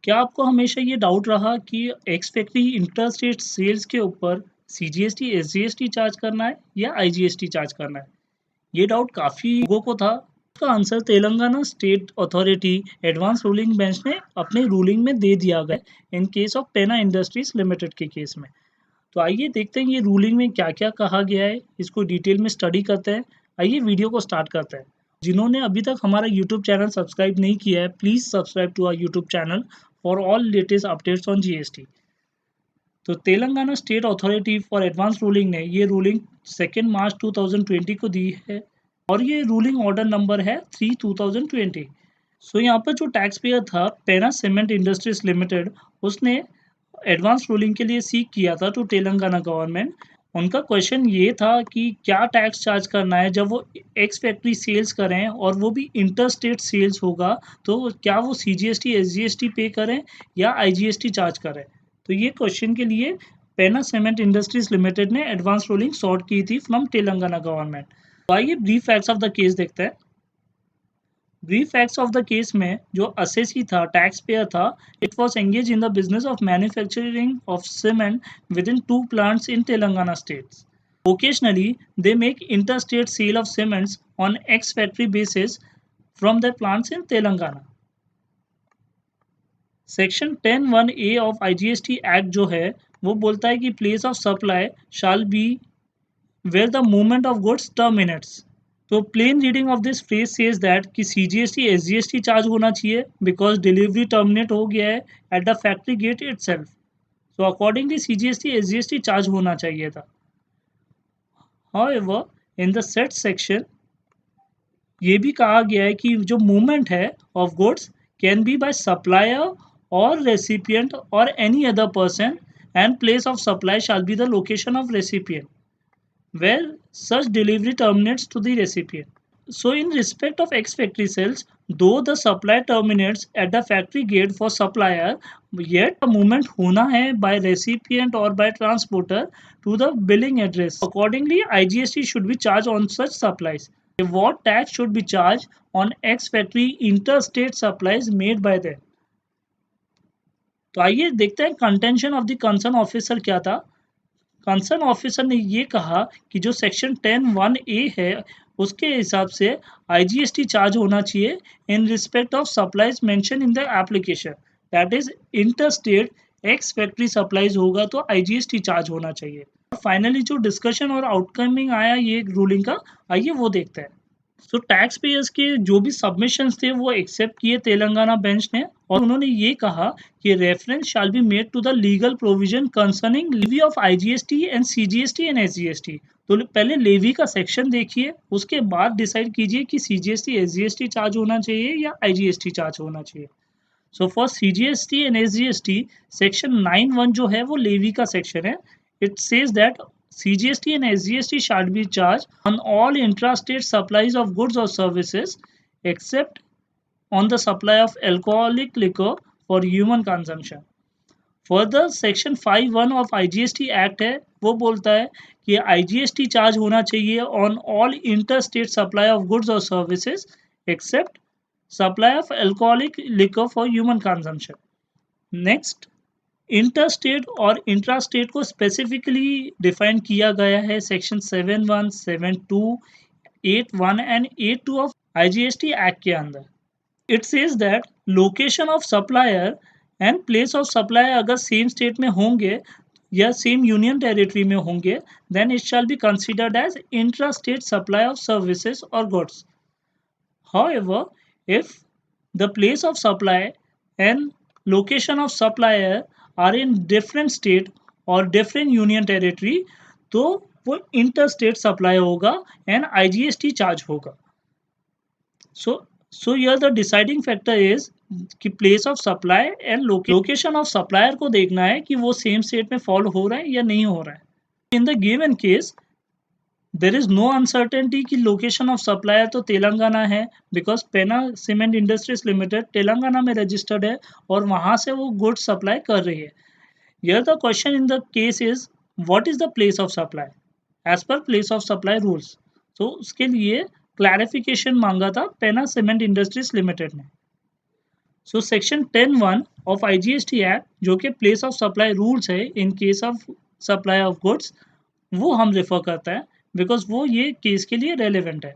क्या आपको हमेशा ये डाउट रहा कि ex factory inter state sales के ऊपर सीजीएसटी, एसजीएसटी चार्ज करना है या आईजीएसटी चार्ज करना है? ये डाउट काफ़ी लोगों को था। इसका answer Telangana state authority advance ruling bench ने अपने रूलिंग में दे दिया गया इन केस ऑफ पेना इंडस्ट्रीज लिमिटेड के केस में। तो आइए देखते हैं ये रूलिंग में क्या-क्या कहा गया है, इसको डिटेल में स्टडी करते हैं। आइए वीडियो को स्टार्ट करते हैं। जिन्होंने अभी तक हमारा यूट्यूब चैनल सब्सक्राइब नहीं किया है, please subscribe to our YouTube channel for all latest updates on GST. तो Telangana state authority for advance ruling ने ये रूलिंग 2 मार्च 2020 को दी है और ये रूलिंग ऑर्डर नंबर है 3/2020। सो यहाँ पर जो टैक्स पेयर था पेना सीमेंट इंडस्ट्रीज लिमिटेड, उसने एडवांस रूलिंग के लिए सीक किया था टू तेलंगाना गवर्नमेंट। उनका क्वेश्चन ये था कि क्या टैक्स चार्ज करना है जब वो एक्स फैक्ट्री सेल्स करें और वो भी इंटर स्टेट सेल्स होगा, तो क्या वो सीजीएसटी एसजीएसटी पे करें या आईजीएसटी चार्ज करें? तो ये क्वेश्चन के लिए पेना सीमेंट इंडस्ट्रीज लिमिटेड ने एडवांस रूलिंग सॉर्ट की थी फ्रॉम तेलंगाना गवर्नमेंट। तो आइए brief facts of the case देखते हैं। Brief facts of the case में जो असेसी था, टैक्स पेयर था, it was engage in the business of manufacturing of cement with in 2 plants in Telangana states. Occasionally, they make interstate sale of cements on ex-factory basis from their plants in Telangana. Section 10(1)(a) of IGST act जो है वो बोलता है कि place of supply shall be where the movement of goods terminates. तो plain reading of this phrase says that कि CGST SGST charge होना चाहिए बिकॉज डिलीवरी टर्मिनेट हो गया है at the factory gate itself. So accordingly CGST SGST charge होना चाहिए था। However in the set section ये भी कहा गया है कि जो मूवमेंट है of goods can be by supplier और रेसिपिएंट और any other person and place of supply shall be the location of recipient where such delivery terminates to the recipient. So in respect of ex-factory sales, though the supply terminates at the factory gate for supplier, yet the movement होना है by recipient or by transporter to the billing address. Accordingly, IGST should be charged on such supplies. What tax should be charged on ex-factory interstate supplies made by them? तो आइए देखते हैं contention of the concern officer क्या था। Concern officer ने ये कहा कि जो सेक्शन 10(1)(a) है उसके हिसाब से आईजीएसटी चार्ज होना चाहिए इन respect of supplies mention in the application, that is inter state ex factory supplies होगा तो आईजीएसटी चार्ज होना चाहिए। फाइनली जो डिस्कशन और आउटकमिंग आया ये रूलिंग का, आइए वो देखते हैं। सो टैक्स पेयर्स के जो भी सबमिशंस थे वो एक्सेप्ट किए तेलंगाना बेंच ने और उन्होंने ये कहा कि reference shall be made to the legal provision concerning levy of IGST and CGST and SGST. तो पहले लेवी का सेक्शन देखिए, उसके बाद डिसाइड कीजिए कि सीजीएसटी एसजीएसटी चार्ज होना चाहिए या आईजीएसटी चार्ज होना चाहिए। So for CGST and SGST section 9(1) जो है वो लेवी का सेक्शन है। It says that CGST and SGST shall be charged on all intrastate supplies of goods or services except on the supply of alcoholic liquor for human consumption. Further, section 5(1) of IGST Act है वो बोलता है कि IGST charge होना चाहिए on all interstate supply of goods or services except supply of alcoholic liquor for human consumption. Next, interstate और intrastate को specifically define किया गया है section 7(1), 7(2), 8(1) and 8(2) of IGST act के अंदर। It says that location of supplier and place of supply अगर same state में होंगे या सेम यूनियन टेरिटरी में होंगे then it shall be considered as intrastate supply of services और goods. However, if the place of supply and location of supplier are in different state और different union territory तो वो interstate supply होगा and IGST charge होगा। So here the deciding factor is कि place of supply and location of supplier को देखना है कि वो same state में fall हो रहा है या नहीं हो रहा है। In the given case there is no uncertainty कि लोकेशन ऑफ सप्लायर तो तेलंगाना है बिकॉज पेना सीमेंट इंडस्ट्रीज लिमिटेड तेलंगाना में रजिस्टर्ड है और वहाँ से वो गुड्स सप्लाई कर रही है। Here the question in the case is what is the place of supply as per place of supply rules. तो उसके लिए क्लैरिफिकेशन मांगा था पेना सीमेंट इंडस्ट्रीज लिमिटेड ने। So section 10(1) of IGST act जो कि प्लेस ऑफ सप्लाई रूल्स है इन case of supply of goods, वो हम रेफर करते हैं बिकॉज वो ये केस के लिए रेलिवेंट है।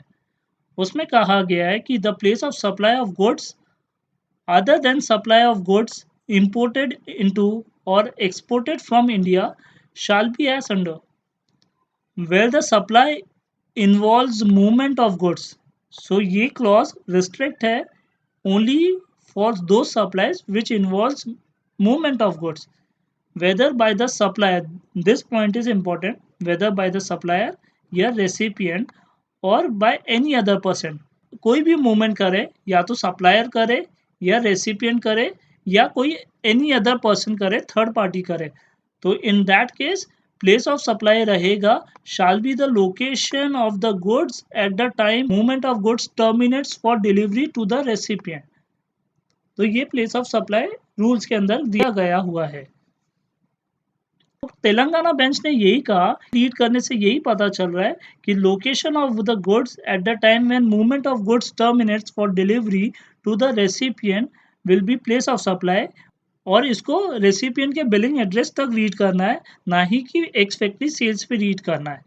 उसमें कहा गया है कि the place of supply of goods other than supply of goods imported into or exported from India shall be as under, where the supply involves movement of goods. So ये clause restrict है only for those supplies which involves movement of goods, whether by the supplier, this point is important, whether by the supplier या recipient or by any other person, कोई भी movement करे या तो supplier करे या recipient करे या कोई एनी अदर पर्सन करे, थर्ड पार्टी करे, तो in that case place of supply रहेगा shall be the location of the goods at the time movement of goods terminates for delivery to the recipient. तो ये place of supply rules के अंदर दिया गया हुआ है। तेलंगाना बेंच ने यही कहा, रीड करने से यही पता चल रहा है कि location of the goods at the time when movement of goods terminates for delivery to the recipient will be place of supply, और इसको रेसिपिएंट के बिलिंग एड्रेस तक रीड करना है, ना ही कि एक्स फैक्ट्री सेल्स पे रीड करना है।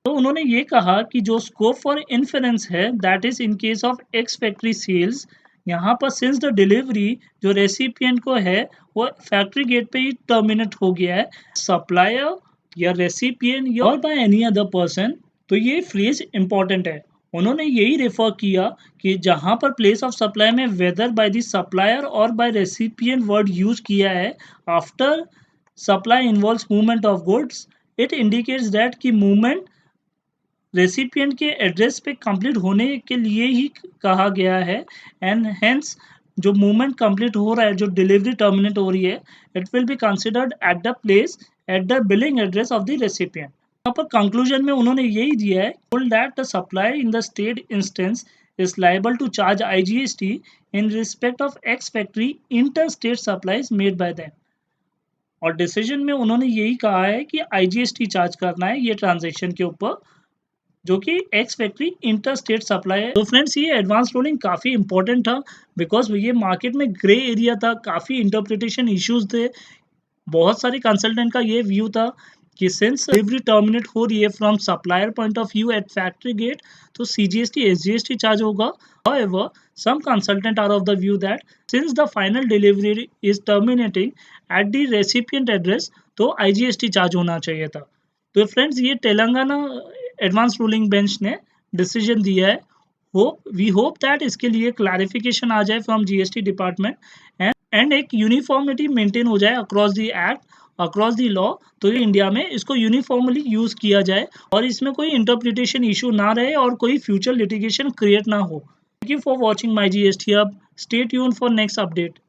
तो उन्होंने ये कहा कि जो स्कोप फॉर इन्फेरेंस है that is in case of ex factory sales, यहाँ पर सिंस द डिलीवरी जो रेसिपिएंट को है वो फैक्ट्री गेट पे ही टर्मिनेट हो गया है, सप्लायर या रेसिपिएंट या और बाय एनी अदर पर्सन, तो ये फ्रेज इंपॉर्टेंट है। उन्होंने यही रेफर किया कि जहाँ पर प्लेस ऑफ सप्लाई में वेदर बाय द सप्लायर और बाय रेसिपिएंट वर्ड यूज किया है after supply involves movement of goods, it indicates that कि मूवमेंट रेसिपिएंट के एड्रेस पे कंप्लीट होने के लिए ही कहा गया है, एंड हेंस जो मूवमेंट कंप्लीट हो रहा है, जो डिलीवरी टर्मिनेट हो रही है, it will be considered at the place at the billing address of the recipient. यहाँ पर कंक्लूजन में उन्होंने यही दिया है, told that the supply in the state instance is liable to charge IGST in respect of ex factory inter state supplies made by them. और decision में उन्होंने यही कहा है कि IGST चार्ज करना है ये ट्रांजेक्शन के ऊपर, जो कि ex factory inter state supply है। तो फ्रेंड्स ये एडवांस रूलिंग काफ़ी इंपॉर्टेंट था बिकॉज ये मार्केट में ग्रे एरिया था, काफ़ी इंटरप्रिटेशन इश्यूज थे। बहुत सारे कंसल्टेंट का ये व्यू था कि सिंस डिलीवरी टर्मिनेट हो रही है from supplier point of view at factory gate, तो CGST SGST चार्ज होगा। However, some consultant are of the view that since the final delivery is terminating at the recipient address, तो IGST charge होना चाहिए था। तो friends ये Telangana advance ruling bench ने decision दिया है। वी होप दैट इसके लिए क्लैरिफिकेशन आ जाए फ्रॉम GST डिपार्टमेंट एंड एक यूनिफॉर्मिटी मेंटेन हो जाए across the act, across the law, तो ये इंडिया में इसको यूनिफॉर्मली यूज किया जाए और इसमें कोई इंटरप्रिटेशन इशू ना रहे और कोई फ्यूचर लिटिगेशन क्रिएट ना हो। Thank you for watching my GST hub. Stay tuned for next update.